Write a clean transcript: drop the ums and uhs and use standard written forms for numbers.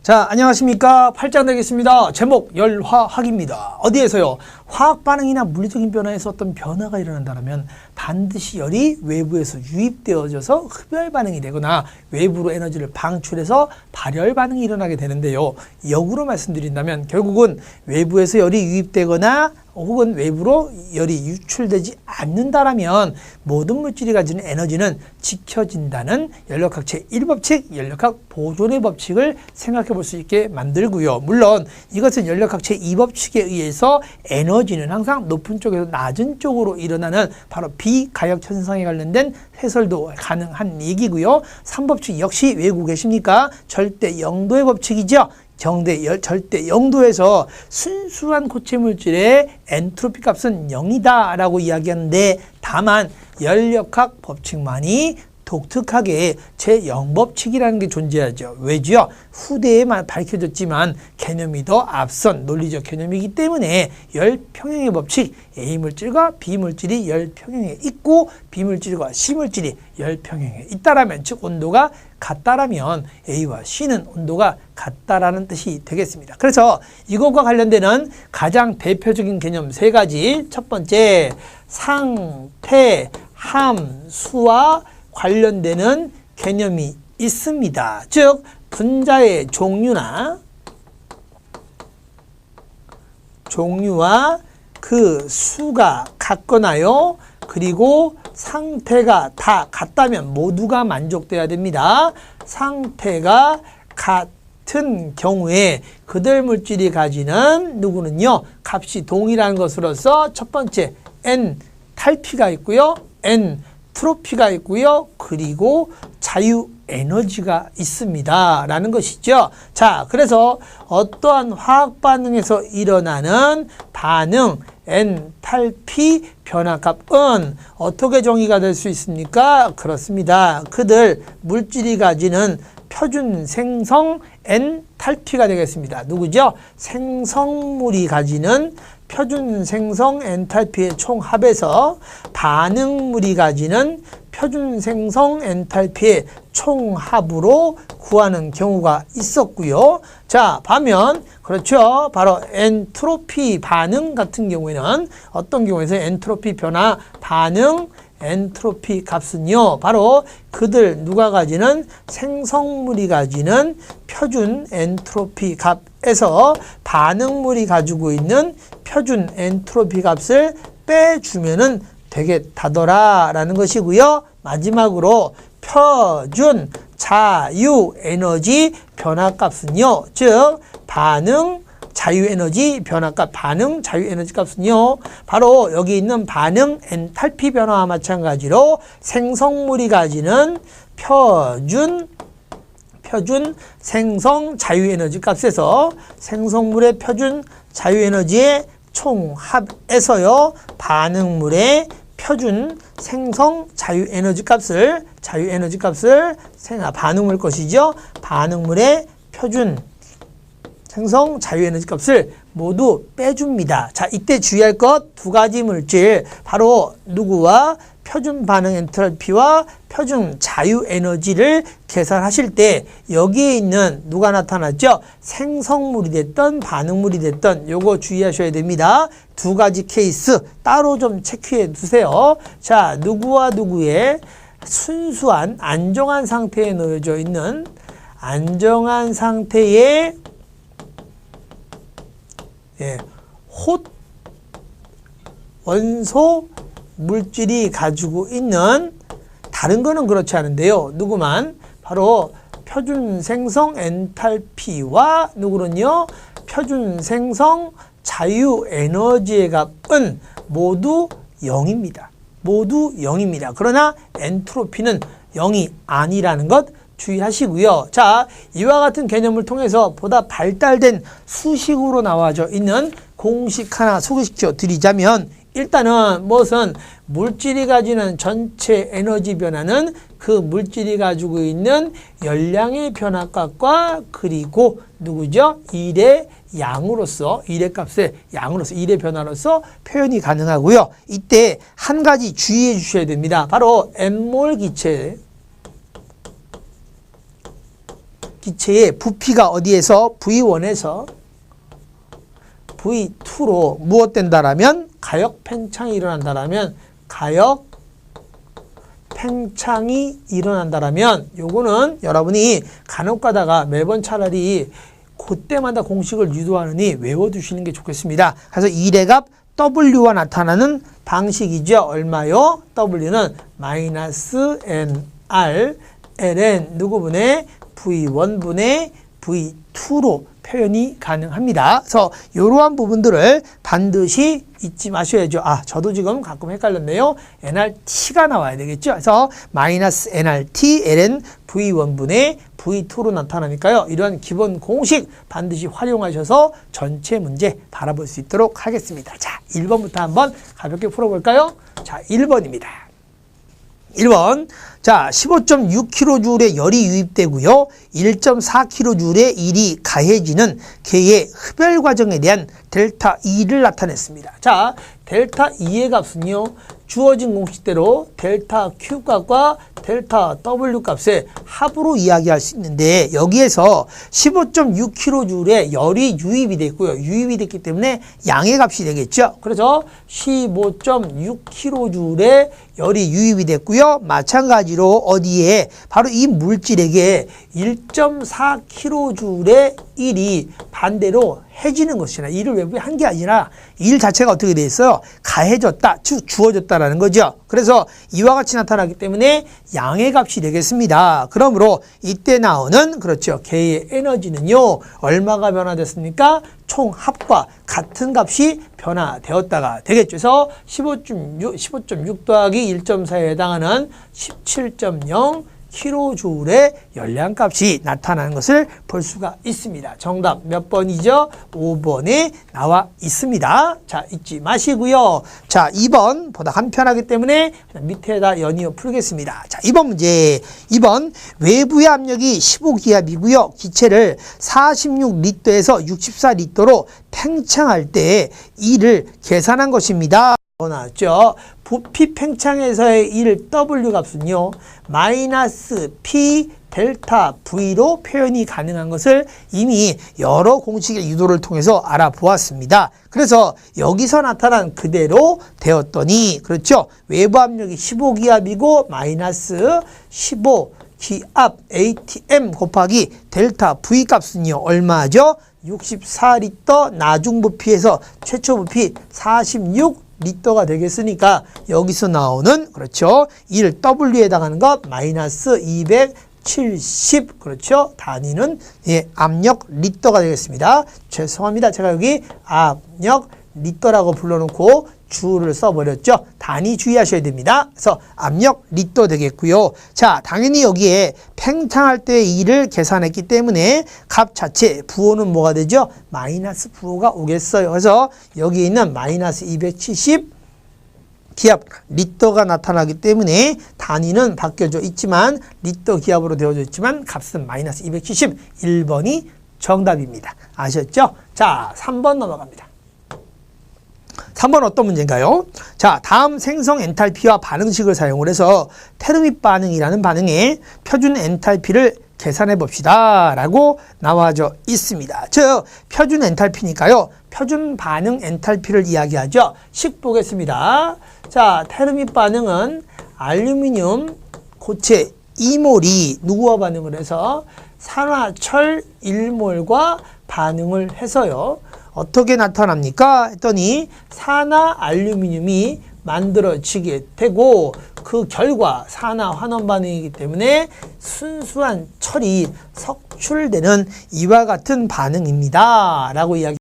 자, 안녕하십니까. 8장 되겠습니다. 제목 열화학입니다. 어디에서요? 화학 반응이나 물리적인 변화에서 어떤 변화가 일어난다면 반드시 열이 외부에서 유입되어져서 흡열 반응이 되거나 외부로 에너지를 방출해서 발열 반응이 일어나게 되는데요. 역으로 말씀드린다면 결국은 외부에서 열이 유입되거나 혹은 외부로 열이 유출되지 않는다라면 모든 물질이 가지는 에너지는 지켜진다는 연력학 제1법칙, 연력학 보존의 법칙을 생각해 볼 수 있게 만들고요. 물론 이것은 연력학 제2법칙에 의해서 에너지는 항상 높은 쪽에서 낮은 쪽으로 일어나는 바로 비가역 현상에 관련된 해설도 가능한 얘기고요. 3법칙 역시 외우고 계십니까? 절대 영도의 법칙이죠. 절대 영도에서 순수한 고체 물질의 엔트로피 값은 0이다 라고 이야기하는데, 다만 연력학 법칙만이 독특하게 제0법칙이라는 게 존재하죠. 왜죠? 후대에만 밝혀졌지만 개념이 더 앞선 논리적 개념이기 때문에 열평형의 법칙, A물질과 B물질이 열평형에 있고 B물질과 C물질이 열평형에 있다라면, 즉 온도가 같다라면 A와 C는 온도가 같다라는 뜻이 되겠습니다. 그래서 이것과 관련되는 가장 대표적인 개념 세 가지. 첫 번째, 상태 함수와 관련되는 개념이 있습니다. 즉 분자의 종류와 그 수가 같거나요, 그리고 상태가 다 같다면 모두가 만족돼야 됩니다. 상태가 같은 경우에 그들 물질이 가지는 누구는요, 값이 동일한 것으로서 첫 번째 엔탈피가 있고요, 엔트로피가 있고요, 그리고 자유 에너지가 있습니다 라는 것이죠. 자, 그래서 어떠한 화학 반응에서 일어나는 반응 엔탈피 변화값은 어떻게 정의가 될 수 있습니까? 그렇습니다. 그들 물질이 가지는 표준 생성 엔탈피가 되겠습니다. 누구죠? 생성물이 가지는 표준 생성 엔탈피의 총합에서 반응물이 가지는 표준 생성 엔탈피의 총합으로 구하는 경우가 있었고요. 자, 반면 그렇죠. 바로 엔트로피 반응 같은 경우에는 어떤 경우에서 엔트로피 변화 반응 엔트로피 값은요, 바로 그들 누가 가지는 생성물이 가지는 표준 엔트로피 값에서 반응물이 가지고 있는 표준 엔트로피 값을 빼주면은 되겠다더라 라는 것이고요. 마지막으로 표준 자유 에너지 변화값은요, 즉 반응 자유에너지 변화값, 반응 자유에너지 값은요, 바로 여기 있는 반응 엔탈피 변화와 마찬가지로 생성물이 가지는 표준 생성 자유에너지 값에서 생성물의 표준 자유에너지의 총합에서요, 반응물의 표준 생성 자유에너지 값을 반응물 것이죠. 반응물의 표준 생성 자유에너지 값을 모두 빼줍니다. 자, 이때 주의할 것 두 가지 물질, 바로 누구와 표준 반응 엔탈피와 표준 자유에너지를 계산하실 때 여기에 있는 누가 나타났죠? 생성물이 됐던 반응물이 됐던 요거 주의하셔야 됩니다. 두 가지 케이스 따로 좀 체크해 두세요. 자, 누구와 누구의 순수한 안정한 상태에 놓여져 있는 안정한 상태의 홑 원소 물질이 가지고 있는, 다른 거는 그렇지 않은데요, 누구만 바로 표준 생성 엔탈피와 누구는요, 표준 생성 자유 에너지의 값은 모두 0입니다. 모두 0입니다. 그러나 엔트로피는 0이 아니라는 것 주의하시고요. 자, 이와 같은 개념을 통해서 보다 발달된 수식으로 나와져 있는 공식 하나 소개시켜 드리자면, 일단은 무엇은 물질이 가지는 전체 에너지 변화는 그 물질이 가지고 있는 열량의 변화값과 그리고 누구죠? 일의 양으로서, 일의 값의 양으로서, 일의 변화로서 표현이 가능하고요. 이때 한 가지 주의해 주셔야 됩니다. 바로 N몰 기체 기체의 부피가 어디에서 V1에서 V2로 무엇된다라면 가역 팽창이 일어난다라면 가역 팽창이 일어난다라면 요거는 여러분이 간혹 가다가 매번 차라리 그때마다 공식을 유도하느니 외워두시는 게 좋겠습니다. 그래서 일의 값 W와 나타나는 방식이죠. 얼마요? W는 마이너스 NR ln 누구분의 V1분의 V2로 표현이 가능합니다. 그래서 이러한 부분들을 반드시 잊지 마셔야죠. 아, 저도 지금 가끔 헷갈렸네요. nRt가 나와야 되겠죠. 그래서 마이너스 nRt ln V1분의 V2로 나타나니까요. 이런 기본 공식 반드시 활용하셔서 전체 문제 바라볼 수 있도록 하겠습니다. 자, 1번부터 한번 가볍게 풀어볼까요? 자, 1번입니다. 1번. 자, 15.6kJ의 열이 유입되고요. 1.4kJ의 일이 가해지는 개의 흡열 과정에 대한 델타 E를 나타냈습니다. 자, 델타 E의 값은요. 주어진 공식대로 델타 Q 값과 델타 W 값의 합으로 이야기할 수 있는데 여기에서 15.6kJ의 열이 유입이 됐고요. 유입이 됐기 때문에 양의 값이 되겠죠. 그래서 15.6kJ의 열이 유입이 됐고요. 마찬가지로 어디에 바로 이 물질에게 1.4kJ의 일이 반대로 해지는 것이나 일을 외부에 한 게 아니라 일 자체가 어떻게 돼 있어요? 가해졌다, 즉 주어졌다라는 거죠. 그래서 이와 같이 나타나기 때문에 양의 값이 되겠습니다. 그러므로 이때 나오는 그렇죠. 개의 에너지는요. 얼마가 변화됐습니까? 총합과 같은 값이 변화되었다가 되겠죠. 그래서 15.6 더하기 1.4에 해당하는 17.0 kJ의 열량값이 나타나는 것을 볼 수가 있습니다. 정답 몇 번이죠? 5번에 나와 있습니다. 자, 잊지 마시고요. 자, 2번 보다 간편하기 때문에 밑에다 연이어 풀겠습니다. 자, 2번 문제. 2번 외부의 압력이 15기압이고요. 기체를 46리터에서 64리터로 팽창할 때 E를 계산한 것입니다. 나왔죠. 부피 팽창에서의 1 W 값은요. 마이너스 P 델타 V로 표현이 가능한 것을 이미 여러 공식의 유도를 통해서 알아보았습니다. 그래서 여기서 나타난 그대로 되었더니 그렇죠. 외부 압력이 15기압이고 마이너스 15기압 ATM 곱하기 델타 V 값은요. 얼마죠? 64리터 나중 부피에서 최초 부피 46리터가 되겠으니까 여기서 나오는 그렇죠. 1 W에 해당하는 것 마이너스 270 그렇죠. 단위는 예, 압력 리터가 되겠습니다. 죄송합니다. 제가 여기 압력 리터라고 불러놓고 주를 써버렸죠. 단위 주의하셔야 됩니다. 그래서 압력 리터 되겠고요. 자, 당연히 여기에 팽창할 때 E를 계산했기 때문에 값 자체 부호는 뭐가 되죠? 마이너스 부호가 오겠어요. 그래서 여기 있는 마이너스 270 기압 리터가 나타나기 때문에 단위는 바뀌어져 있지만 리터 기압으로 되어져 있지만 값은 마이너스 270 1번이 정답입니다. 아셨죠? 자, 3번 넘어갑니다. 3번 어떤 문제인가요? 자, 다음 생성 엔탈피와 반응식을 사용을 해서 테르믹 반응이라는 반응의 표준 엔탈피를 계산해 봅시다 라고 나와져 있습니다. 즉 표준 엔탈피니까요. 표준 반응 엔탈피를 이야기하죠. 식 보겠습니다. 자, 테르믹 반응은 알루미늄 고체 2몰이 누구와 반응을 해서 산화철 1몰과 반응을 해서요. 어떻게 나타납니까? 했더니 산화 알루미늄이 만들어지게 되고 그 결과 산화 환원 반응이기 때문에 순수한 철이 석출되는 이와 같은 반응입니다. 라고 이야기